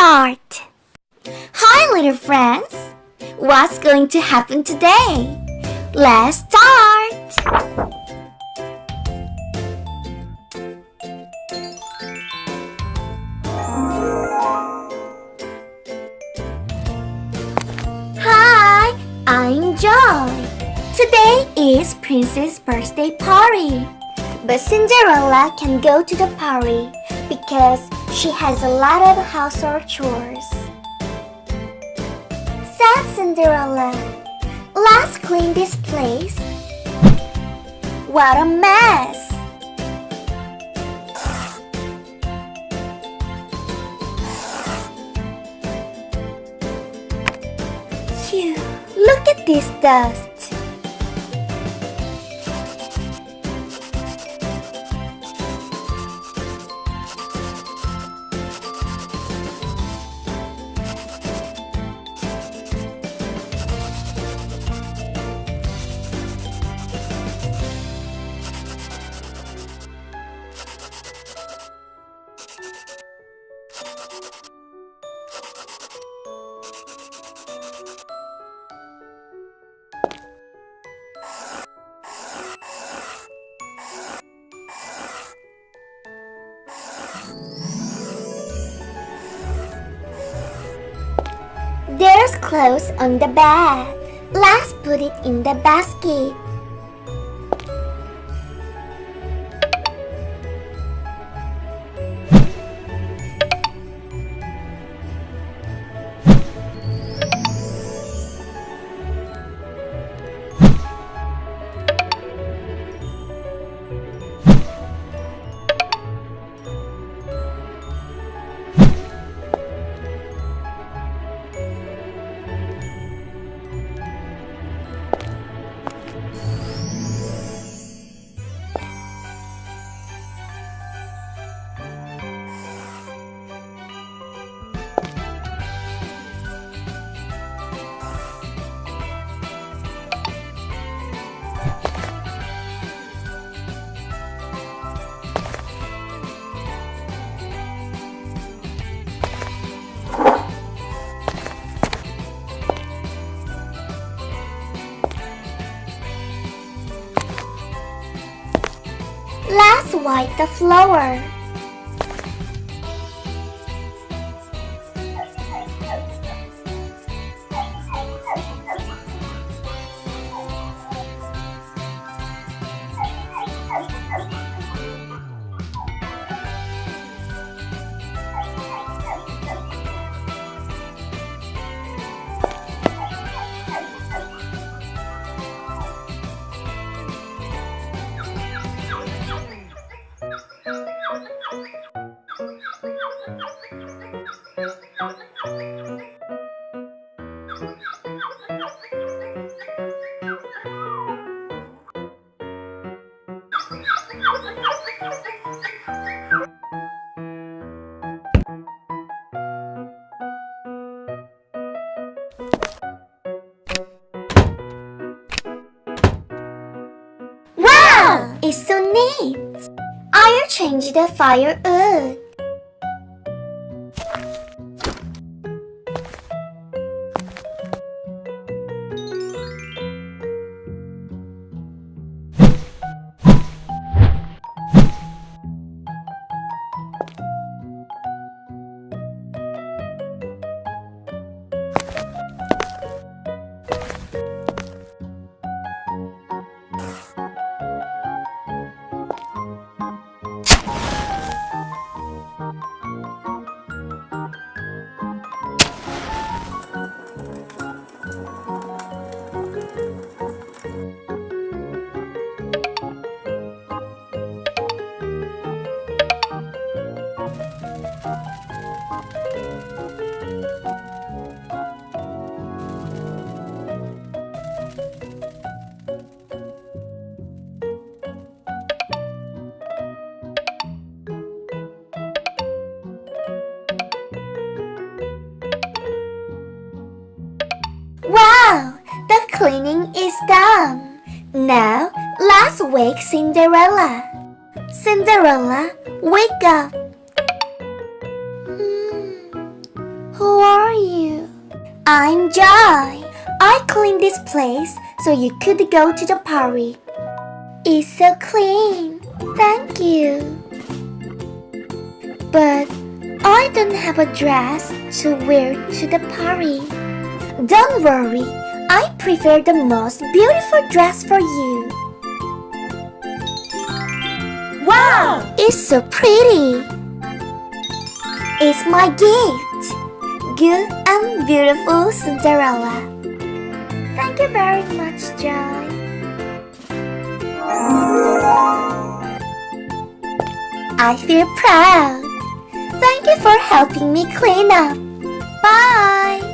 start! Hi, little friends! What's going to happen today? Let's start! Hi, I'm Joy. Today is Prince's birthday party. But Cinderella can go to the party because she has a lot of household chores. Said Cinderella, let's clean this place. What a mess! Phew, look at this dust. There's clothes on the bed. Let's put it in the basket. Let's wipe the floor. Wow, it's so neat. I'll change the firewood. Wow, the cleaning is done. Now, let's wake Cinderella. Cinderella, wake up. Who are you? I'm Joy. I cleaned this place so you could go to the party. It's so clean. Thank you. But I don't have a dress to wear to the party. Don't worry. I prepared the most beautiful dress for you. Wow! It's so pretty. It's my gift. Good and beautiful Cinderella. Thank you very much, Joy. I feel proud. Thank you for helping me clean up. Bye.